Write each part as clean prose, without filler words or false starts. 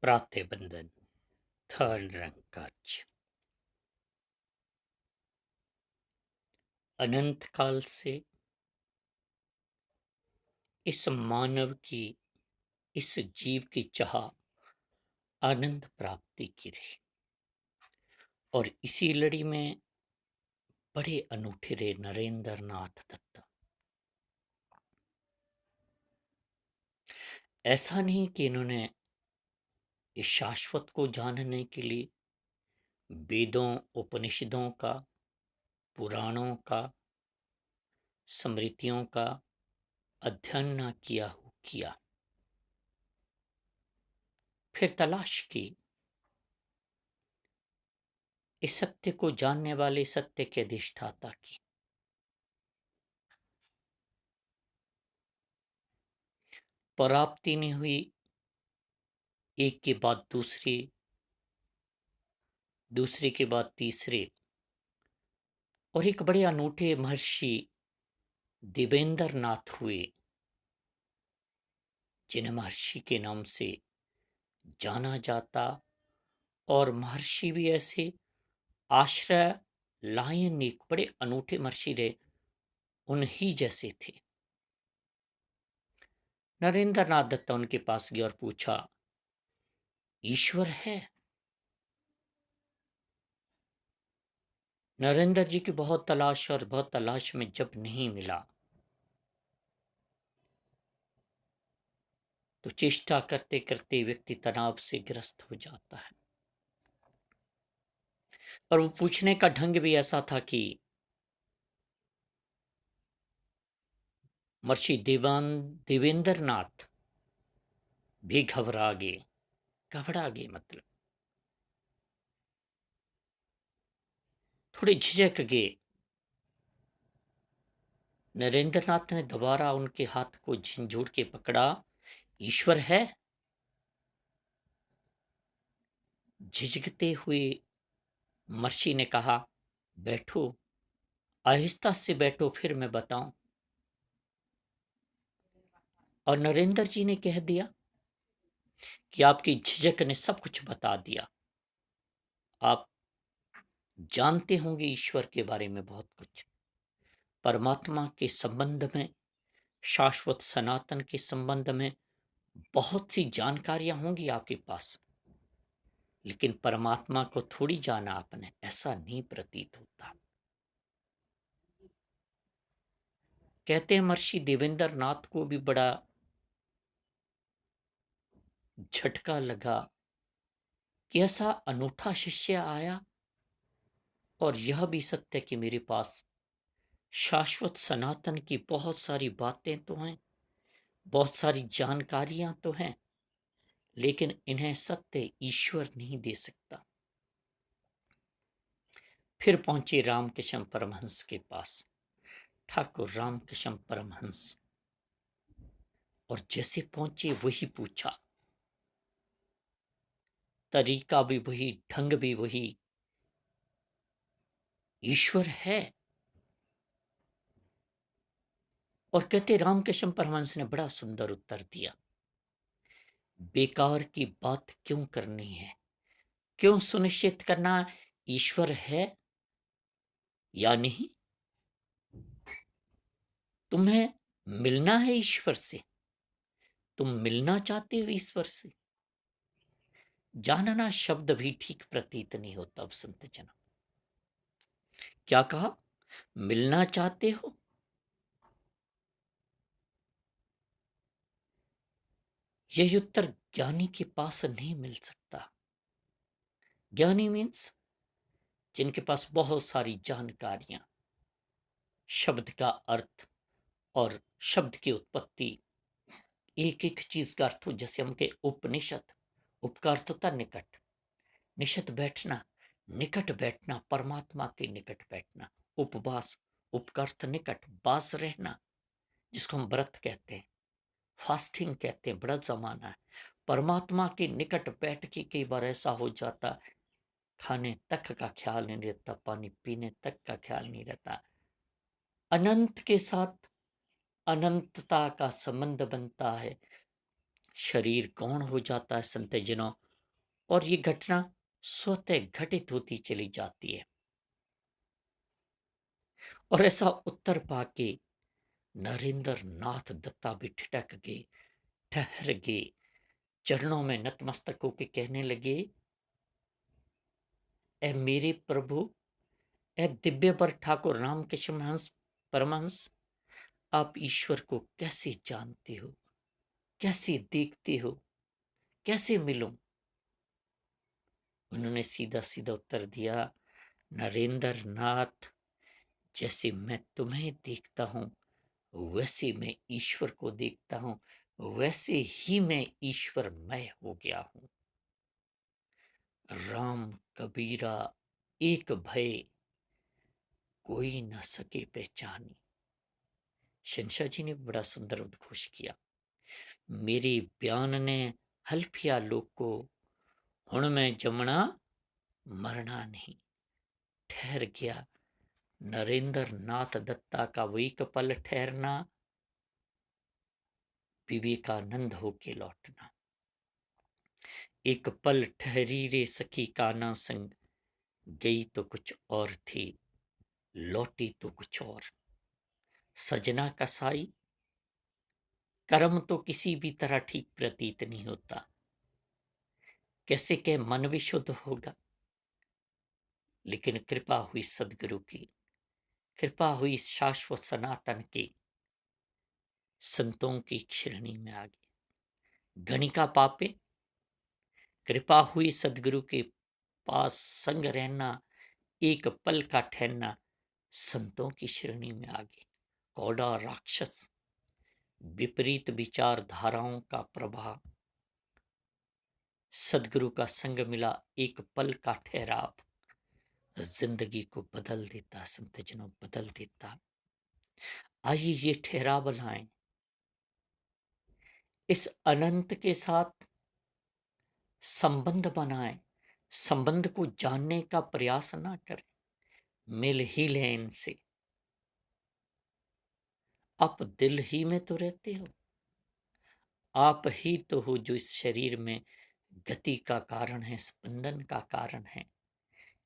प्रातःबंधन third रंग काज। अनंत काल से इस मानव की, इस जीव की चाह आनंद प्राप्ति की रही। और इसी लड़ी में बड़े अनूठे रहे नरेंद्र नाथ दत्त। ऐसा नहीं कि इन्होंने इस शाश्वत को जानने के लिए वेदों, उपनिषदों का, पुराणों का, स्मृतियों का अध्ययन ना किया, फिर तलाश की इस सत्य को जानने वाले सत्य के अधिष्ठाता की। प्राप्ति नहीं हुई, एक के बाद दूसरी, दूसरे के बाद तीसरे, और एक बड़े अनूठे महर्षि देवेंद्र नाथ हुए, जिन्हें महर्षि के नाम से जाना जाता। और महर्षि भी ऐसे आश्रय लायन एक बड़े अनूठे महर्षि रहे, उन्हीं जैसे थे। नरेंद्र नाथ दत्ता उनके पास गया और पूछा, ईश्वर है? नरेंद्र जी की बहुत तलाश, और बहुत तलाश में जब नहीं मिला तो चेष्टा करते करते व्यक्ति तनाव से ग्रस्त हो जाता है। और वो पूछने का ढंग भी ऐसा था कि महर्षि देवेंद्र नाथ भी घबरा गए, मतलब थोड़े झिझक गए। नरेंद्र नाथ ने दोबारा उनके हाथ को झिंझोड़ के पकड़ा, ईश्वर है? झिझकते हुए महर्षि ने कहा, बैठो, आहिस्ता से बैठो, फिर मैं बताऊं। और नरेंद्र जी ने कह दिया कि आपकी झिझक ने सब कुछ बता दिया। आप जानते होंगे ईश्वर के बारे में बहुत कुछ, परमात्मा के संबंध में, शाश्वत सनातन के संबंध में बहुत सी जानकारियां होंगी आपके पास, लेकिन परमात्मा को थोड़ी जाना आपने, ऐसा नहीं प्रतीत होता। कहते हैं महर्षि देवेंद्र नाथ को भी बड़ा झटका लगा कि ऐसा अनूठा शिष्य आया, और यह भी सत्य कि मेरे पास शाश्वत सनातन की बहुत सारी बातें तो हैं, बहुत सारी जानकारियां तो हैं, लेकिन इन्हें सत्य ईश्वर नहीं दे सकता। फिर पहुंचे रामकृष्ण परमहंस के पास, ठाकुर रामकृष्ण परमहंस। और जैसे पहुंचे वही पूछा, तरीका भी वही, ढंग भी वही, ईश्वर है? और कहते रामकृष्ण परमहंस ने बड़ा सुंदर उत्तर दिया, बेकार की बात क्यों करनी है, क्यों सुनिश्चित करना ईश्वर है या नहीं? तुम्हें मिलना है ईश्वर से, तुम मिलना चाहते हो ईश्वर से। जानना शब्द भी ठीक प्रतीत नहीं होता। अब संत जन क्या कहा, मिलना चाहते हो? यही उत्तर ज्ञानी के पास नहीं मिल सकता। ज्ञानी मीन्स जिनके पास बहुत सारी जानकारियां, शब्द का अर्थ और शब्द की उत्पत्ति, एक एक चीज का अर्थ हो। जैसे हम के उपनिषद, उप का अर्थ होता निकट, निषद बैठना, निकट बैठना, परमात्मा के निकट बैठना। उपवास, उप का अर्थ निकट, बास रहना, जिसको हम व्रत कहते हैं, फास्टिंग कहते हैं। बड़ा जमाना है, परमात्मा के निकट बैठ के कई बार ऐसा हो जाता, खाने तक का ख्याल नहीं रहता, पानी पीने तक का ख्याल नहीं रहता। अनंत के साथ अनंतता का संबंध बनता है, शरीर गौण हो जाता है संत जनों, और ये घटना स्वतः घटित होती चली जाती है। और ऐसा उत्तर पाके नरेंद्र नाथ दत्ता भी ठिठक गए, ठहर गए, चरणों में नतमस्तक होके कहने लगे, ए मेरे प्रभु, ए दिव्य बर ठाकुर रामकृष्ण हंस परमहंस, आप ईश्वर को कैसे जानते हो, कैसे देखते हो, कैसे मिलूं? उन्होंने सीधा सीधा उत्तर दिया, नरेंद्र नाथ, जैसे मैं तुम्हें देखता हूं वैसे मैं ईश्वर को देखता हूं, वैसे ही मैं ईश्वरमय हो गया हूं। राम कबीरा एक भय, कोई न सके पहचानी। शहंशाह जी ने बड़ा सुंदर उद्घोष किया, मेरे बयान ने हल्फिया लोग को, हुण में जमना मरना नहीं। ठहर गया नरेंद्र नाथ दत्ता का वही कपल ठहरना, विवेकानंद होके लौटना। एक पल ठहरी रे सखी काना संग, गई तो कुछ और थी, लौटी तो कुछ और। सजना कसाई, कर्म तो किसी भी तरह ठीक प्रतीत नहीं होता, कैसे के मन विशुद्ध होगा। लेकिन कृपा हुई सदगुरु की, कृपा हुई शाश्वत सनातन की, संतों की श्रेणी में आ गई। गणिका पापे, कृपा हुई सदगुरु के पास संग रहना, एक पल का ठहरना, संतों की श्रेणी में आ गई। कौड़ा राक्षस, विपरीत विचार धाराओं का प्रभाव, सदगुरु का संग मिला, एक पल का ठहराव जिंदगी को बदल देता, संतजनों बदल देता। आइए ये ठहराव लाएं, इस अनंत के साथ संबंध बनाएं, संबंध को जानने का प्रयास ना करें, मिल ही लें इनसे। आप दिल ही में तो रहते हो, आप ही तो हो जो इस शरीर में गति का कारण है, स्पंदन का कारण है।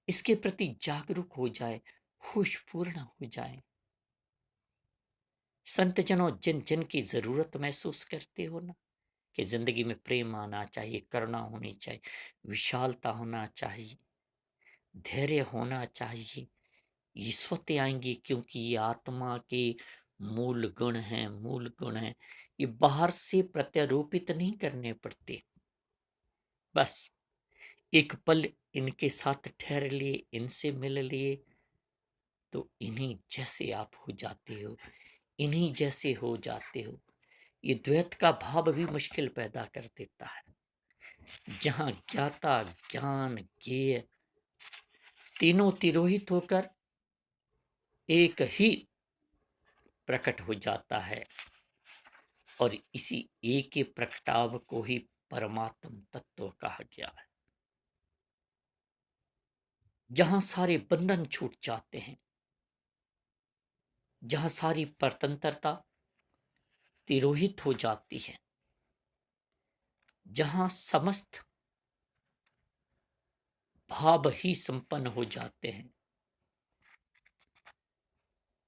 इसके प्रति जागरूक हो जाए, होशपूर्ण हो जाए। संतजनों, जिन जिन की जरूरत महसूस करते हो ना, कि जिंदगी में प्रेम आना चाहिए, करुणा होनी चाहिए, विशालता होना चाहिए, धैर्य होना चाहिए, ये स्वतः आएंगी, क्योंकि ये आत्मा के मूल गुण हैं, मूल गुण हैं। ये बाहर से प्रत्यारोपित नहीं करने पड़ते, बस एक पल इनके साथ ठहर लिए, इनसे मिल लिए, तो इन्हीं जैसे आप हो जाते हो, इन्हीं जैसे हो जाते हो। ये द्वैत का भाव भी मुश्किल पैदा कर देता है, जहां ज्ञाता ज्ञान ज्ञेय तीनों तिरोहित होकर एक ही प्रकट हो जाता है, और इसी एक के प्रगटाव को ही परमात्म तत्व कहा गया है। जहां सारे बंधन छूट जाते हैं, जहां सारी परतंत्रता तिरोहित हो जाती है, जहां समस्त भाव ही संपन्न हो जाते हैं,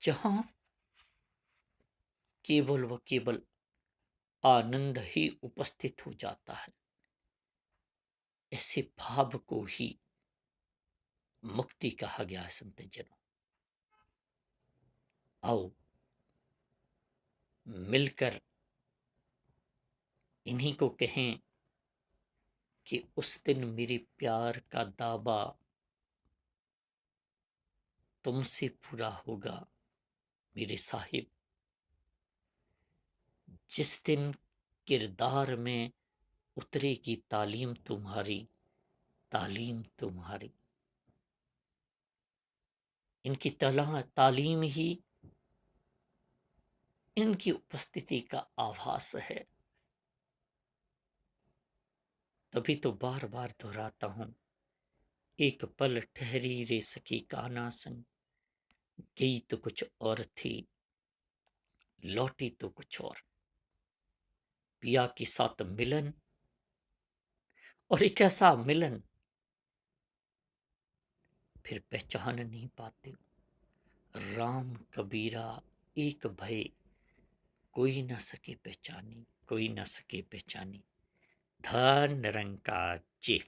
जहां केवल व केवल आनंद ही उपस्थित हो जाता है, ऐसे भाव को ही मुक्ति कहा गया है। संतजनों, आओ मिलकर इन्हीं को कहें कि उस दिन मेरे प्यार का दावा तुमसे पूरा होगा मेरे साहिब, जिस दिन किरदार में उतरेगी तालीम तुम्हारी, तालीम तुम्हारी। इनकी तालीम ही इनकी उपस्थिति का आभास है। तभी तो बार बार दोहराता हूं, एक पल ठहरी रे सखी काना संग, गई तो कुछ और थी, लौटी तो कुछ और। पिया के साथ मिलन और एक ऐसा मिलन फिर पहचान नहीं पाते। राम कबीरा एक भय, कोई न सके पहचानी, कोई न सके पहचानी। धन निरंकार जी।